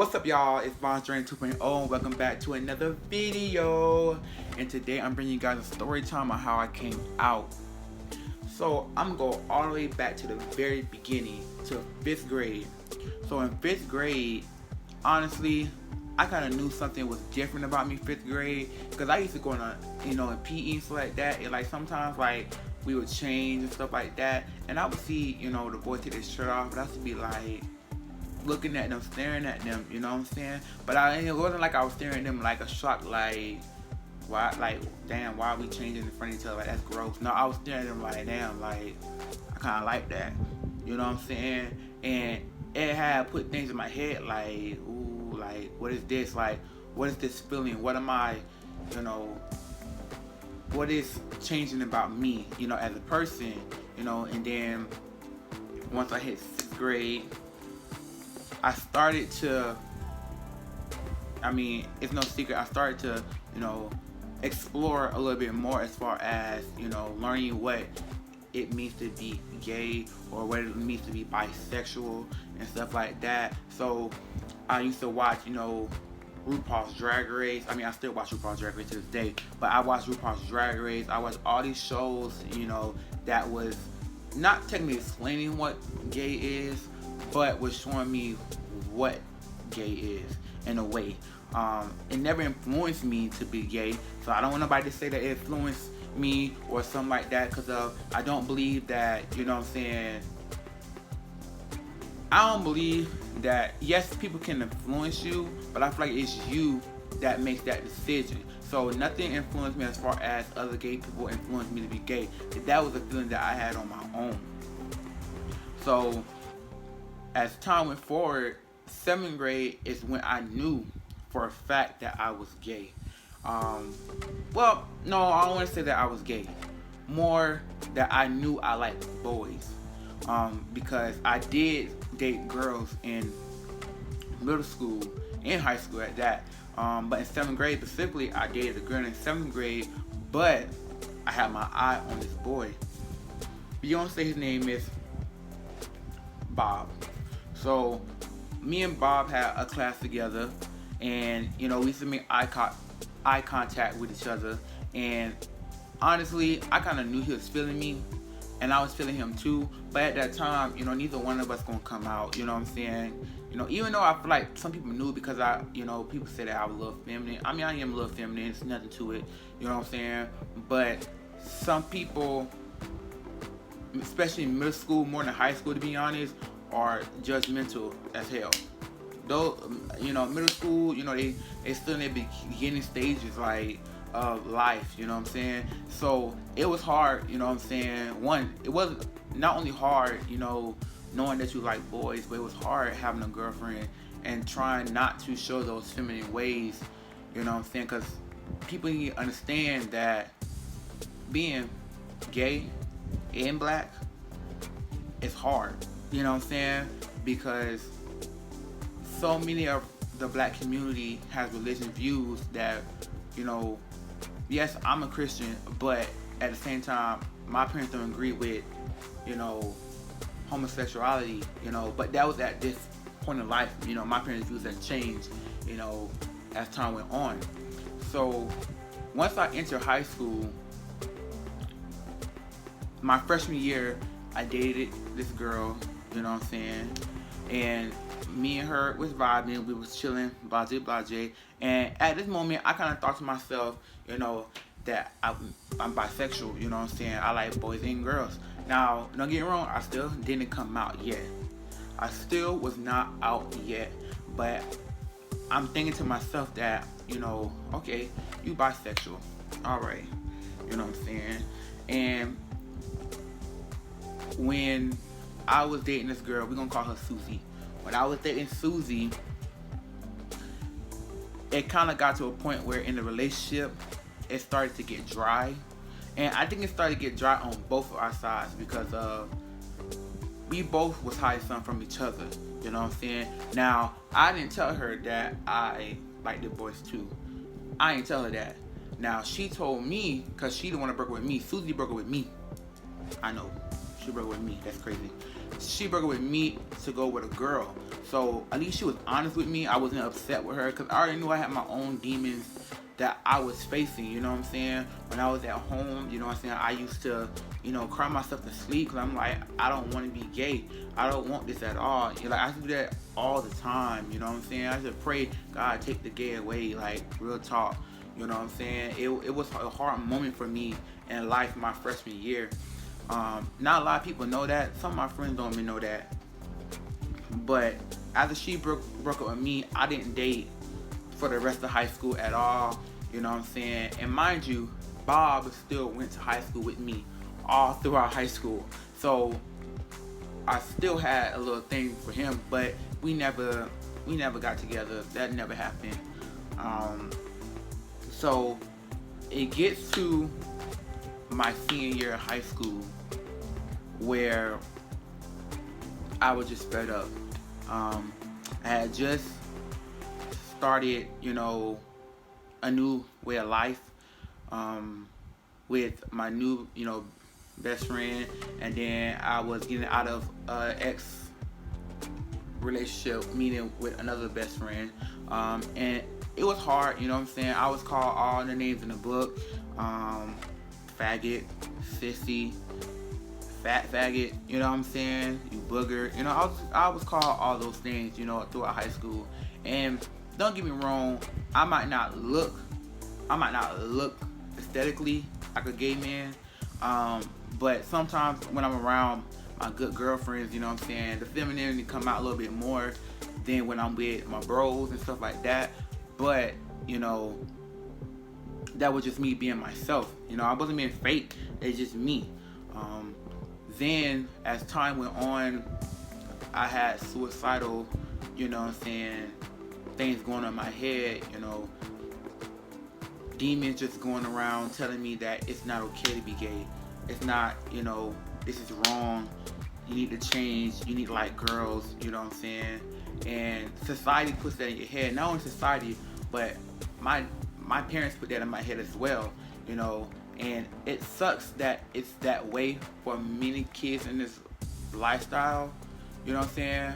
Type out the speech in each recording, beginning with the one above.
What's up, y'all? It's Von's Journey 2.0 and welcome back to another video. And today I'm bringing you guys a story time on how I came out. So I'm gonna go all the way back to the very beginning, to 5th grade. So in 5th grade, honestly, I kind of knew something was different about me 5th grade, because I used to go in in PE and stuff like that, and like sometimes like we would change and stuff like that, and I would see, the boys take their shirt off, but I used to be like looking at them, staring at them, you know what I'm saying? But it wasn't like I was staring at them like a shock, like, why, like, damn, why are we changing in front of each other? Like, that's gross. No, I was staring at them like, damn, like, I kind of like that, you know what I'm saying? And it had put things in my head like, ooh, like, what is this? Like, what is this feeling? What am I, what is changing about me, as a person, and then once I hit 6th grade, I started to, it's no secret, I started to, explore a little bit more as far as, learning what it means to be gay or what it means to be bisexual and stuff like that. So I used to watch, RuPaul's Drag Race. I still watch RuPaul's Drag Race to this day, but I watched RuPaul's Drag Race. I watched all these shows, that was not technically explaining what gay is, but was showing me what gay is in a way. It never influenced me to be gay, so I don't want nobody to say that it influenced me or something like that, because I don't believe that, I don't believe that, yes, people can influence you, but I feel like it's you that makes that decision. So nothing influenced me as far as other gay people influenced me to be gay. That was a feeling that I had on my own. So as time went forward, 7th grade is when I knew for a fact that I was gay. Well, no, I don't want to say that I was gay. More that I knew I liked boys. Because I did date girls in middle school and high school at that. But in 7th grade specifically, I dated a girl in 7th grade, but I had my eye on this boy. Beyonce, his name is Bob. So me and Bob had a class together, and we used to make eye contact with each other, and honestly I kind of knew he was feeling me and I was feeling him too, but at that time, neither one of us gonna come out, you know what I'm saying? Even though I feel like some people knew, because people say that I was a little feminine. I am a little feminine, it's nothing to it, you know what I'm saying? But some people, especially in middle school, more than high school to be honest, are judgmental as hell. Though, middle school, they still in their beginning stages, like, of life, you know what I'm saying? So it was hard, you know what I'm saying? One, it was not only hard, knowing that you like boys, but it was hard having a girlfriend and trying not to show those feminine ways, you know what I'm saying? Because people need to understand that being gay and black is hard, you know what I'm saying? Because so many of the black community has religious views that, yes, I'm a Christian, but at the same time, my parents don't agree with, homosexuality, but that was at this point in life, my parents' views have changed, as time went on. So once I entered high school, my freshman year, I dated this girl, you know what I'm saying? And me and her was vibing, we was chilling, blase blase. And at this moment, I kind of thought to myself, that I'm bisexual, you know what I'm saying? I like boys and girls. Now, don't get me wrong, I still didn't come out yet. I still was not out yet, but I'm thinking to myself that, okay, you bisexual, all right, you know what I'm saying? And when I was dating this girl, we're gonna call her Susie. When I was dating Susie, it kind of got to a point where in the relationship, it started to get dry. And I think it started to get dry on both of our sides, because we both was hiding something from each other, you know what I'm saying? Now, I didn't tell her that I liked the boys too. I didn't tell her that. Now, she told me, because she didn't want to break up with me. Susie broke up with me. I know. She broke up with me. That's crazy. She broke up with me to go with a girl. So at least she was honest with me. I wasn't upset with her because I already knew I had my own demons that I was facing. You know what I'm saying? When I was at home, you know what I'm saying, I used to, you know, cry myself to sleep because I'm like, I don't want to be gay. I don't want this at all. You know, like, I do that all the time. You know what I'm saying? I just pray God take the gay away. Like, real talk. You know what I'm saying? It was a hard moment for me in life my freshman year. Not a lot of people know that. Some of my friends don't even know that. But after she broke up with me, I didn't date for the rest of high school at all. You know what I'm saying? And mind you, Bob still went to high school with me all throughout high school. So I still had a little thing for him, but we never got together. That never happened. So it gets to my senior year of high school where I was just fed up. I had just started, you know, a new way of life with my new, you know, best friend, and then I was getting out of ex relationship, meeting with another best friend, and it was hard. You know what I'm saying? I was called all the names in the book: faggot, sissy, fat faggot. You know what I'm saying? You booger. You know, I was called all those things, you know, throughout high school. And don't get me wrong, I might not look aesthetically like a gay man, but sometimes when I'm around my good girlfriends, you know what I'm saying, the femininity come out a little bit more than when I'm with my bros and stuff like that. But, you know, that was just me being myself. You know, I wasn't being fake. It's just me. Then, as time went on, I had suicidal, you know what I'm saying, things going on in my head, you know, demons just going around telling me that it's not okay to be gay. It's not, you know, this is wrong. You need to change. You need to like girls, you know what I'm saying? And society puts that in your head. Not only society, but my parents put that in my head as well, you know. And it sucks that it's that way for many kids in this lifestyle, you know what I'm saying?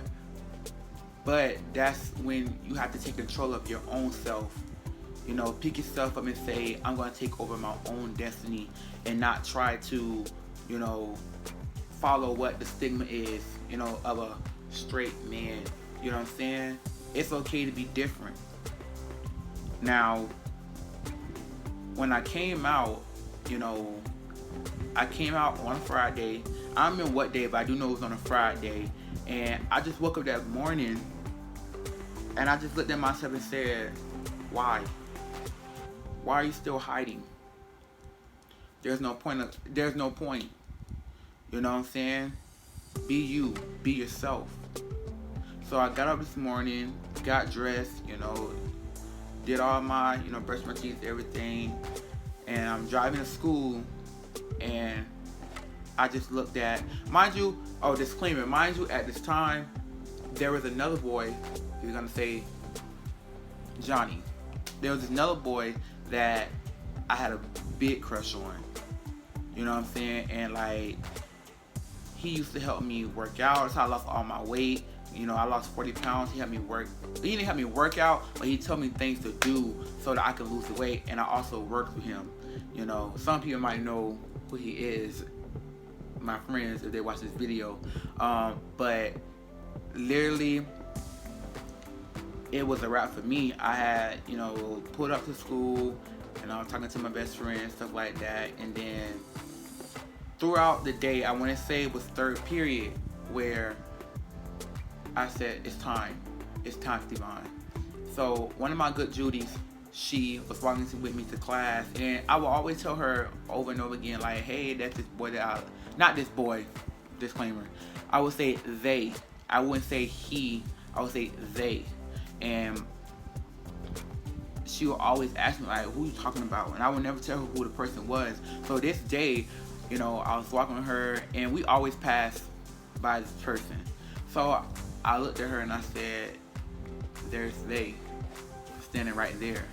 But that's when you have to take control of your own self. You know, pick yourself up and say, I'm going to take over my own destiny and not try to, you know, follow what the stigma is, you know, of a straight man. You know what I'm saying? It's okay to be different. Now, when I came out, you know, I came out on a Friday. I don't remember what day, but I do know it was on a Friday. And I just woke up that morning and I just looked at myself and said, why? Why are you still hiding? There's no point. You know what I'm saying? Be you. Be yourself. So I got up this morning, got dressed, you know, did all my, you know, brushed my teeth, everything. And I'm driving to school and I just looked at, mind you, disclaimer, mind you, at this time, there was another boy, you're gonna say Johnny. There was another boy that I had a big crush on. You know what I'm saying? And like, he used to help me work out. That's how I lost all my weight. You know, I lost 40 pounds. He didn't help me work out, but he told me things to do so that I could lose the weight. And I also worked with him. You know, some people might know who he is, my friends, if they watch this video. But literally, it was a wrap for me. I had, you know, pulled up to school and I was talking to my best friend, stuff like that. And then throughout the day, I want to say it was third period, where I said, it's time, Stevon. So one of my good Judies, she was walking with me to class, and I will always tell her over and over again, like, hey, that's this boy that not this boy, disclaimer. I would say they. I wouldn't say he, I would say they. And she would always ask me, like, who you talking about? And I would never tell her who the person was. So this day, you know, I was walking with her, and we always pass by this person. So I looked at her and I said, there's they standing right there.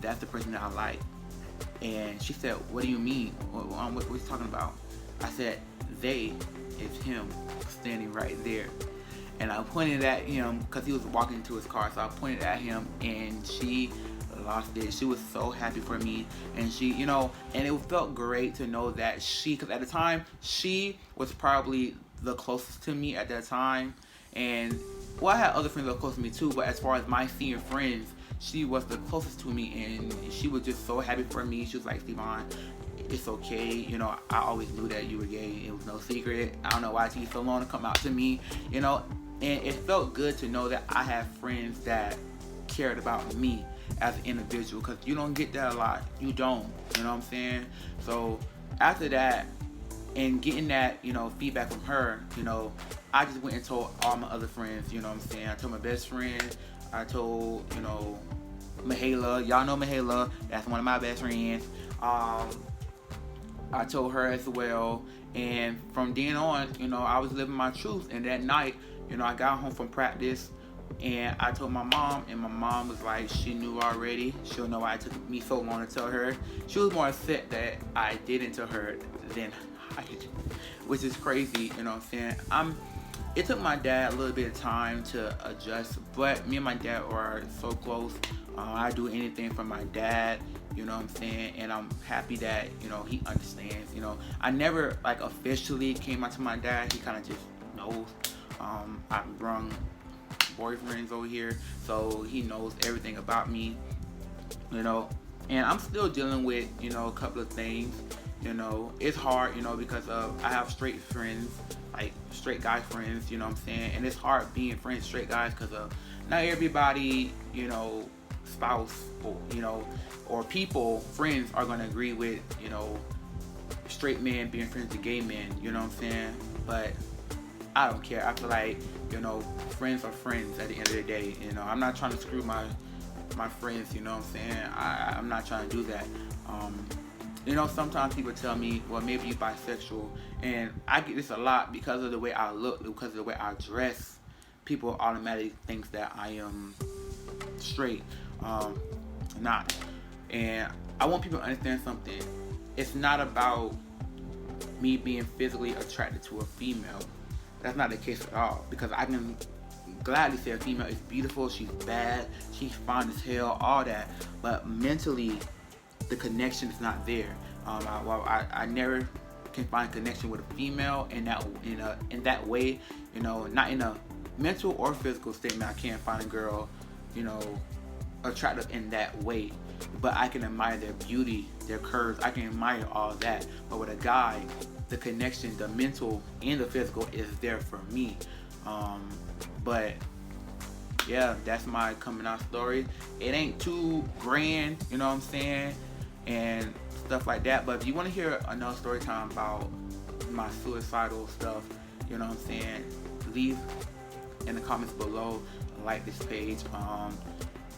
That's the person that I like. And she said, what do you mean? What are you talking about? I said, they is him standing right there. And I pointed at him because he was walking to his car. So I pointed at him, and she lost it. She was so happy for me, and she, and it felt great to know that because at the time, she was probably the closest to me at that time. And well, I had other friends that were close to me too, but as far as my senior friends, she was the closest to me, and she was just so happy for me. She was like, Steven, it's okay. I always knew that you were gay. It was no secret. I don't know why it took you so long to come out to me, and it felt good to know that I have friends that cared about me as an individual, because you don't get that a lot. You don't. You know what I'm saying? So after that, and getting that, feedback from her, I just went and told all my other friends, you know what I'm saying? I told my best friend, I told, Mahala, y'all know Mahala, that's one of my best friends. I told her as well, and from then on, I was living my truth. And that night, I got home from practice, and I told my mom, and my mom was like, she knew already. She'll know why it took me so long to tell her. She was more upset that I didn't tell her than I did, which is crazy, you know what I'm saying? It took my dad a little bit of time to adjust, but me and my dad are so close. I do anything for my dad, you know what I'm saying? And I'm happy that, he understands. I never officially came out to my dad. He kind of just knows. I've brung boyfriends over here, so he knows everything about me, and I'm still dealing with, a couple of things. It's hard, because I have straight friends, like straight guy friends, you know what I'm saying? And it's hard being friends with straight guys, because not everybody, spouse, or people, friends are going to agree with, straight men being friends with gay men, you know what I'm saying? But I don't care. I feel like, friends are friends at the end of the day. I'm not trying to screw my friends, you know what I'm saying? I'm not trying to do that. Sometimes people tell me, well, maybe you're bisexual, and I get this a lot because of the way I look, because of the way I dress. People automatically think that I am straight, not. And I want people to understand something. It's not about me being physically attracted to a female. That's not the case at all, because I can gladly say a female is beautiful, she's bad, she's fine as hell, all that, but mentally, the connection is not there. I never can find connection with a female in that way. Not in a mental or physical statement. I can't find a girl, attractive in that way. But I can admire their beauty, their curves. I can admire all that. But with a guy, the connection, the mental and the physical is there for me. But yeah, that's my coming out story. It ain't too grand, you know what I'm saying, and stuff like that. But if you want to hear another story time about my suicidal stuff, you know what I'm saying, leave in the comments below, like this page.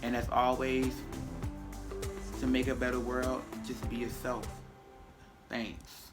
And as always, to make a better world, just be yourself. Thanks.